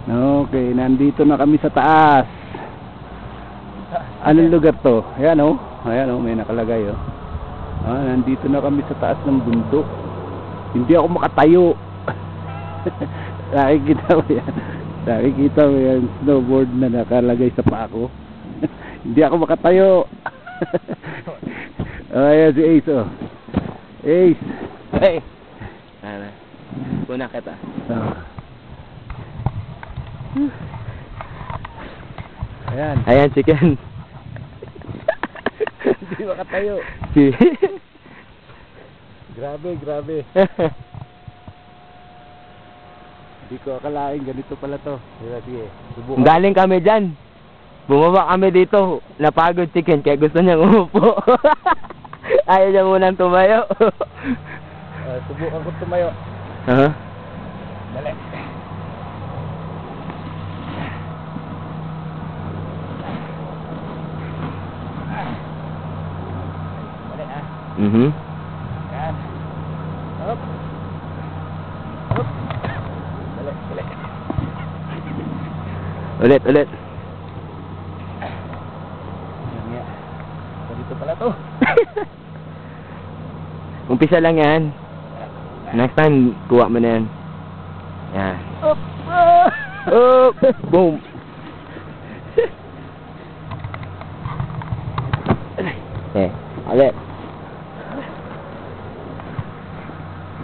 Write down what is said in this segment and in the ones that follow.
Okay, nandito na kami sa taas. Anong lugar to? Ayan oh. Ayan oh, may nakalagay oh. Nandito na kami sa taas ng bundok. Hindi ako makatayo. Nakikita mo yan. Nakikita mo yan, snowboard na nakalagay sa pako. Hindi ako makatayo. Ayan si Ace oh. Ace. Hey. Kuna kita. Ayan. Ayan, chicken. Hindi makatayo. Grabe. Hindi ko akalain ganito pala to. Sige, subukan. Galing kami dyan. Bumaba kami dito. Napagod chicken kaya gusto niyang umupo. Ayaw niya munang tumayo. Subukan ko tumayo. Dali. Yan. Up. Dali. Ulit. Yan nga. Ganito pala to. Umpisa lang yan. Next time, kuha mo na yan. Yan. Up. Up. Boom. Okay. Ulit.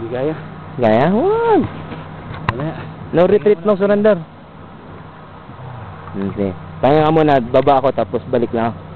Hindi kaya. Gaya? Wag. Wala. No retreat, no surrender. Okay. Pahinga ka muna, baba ako tapos balik lang ako.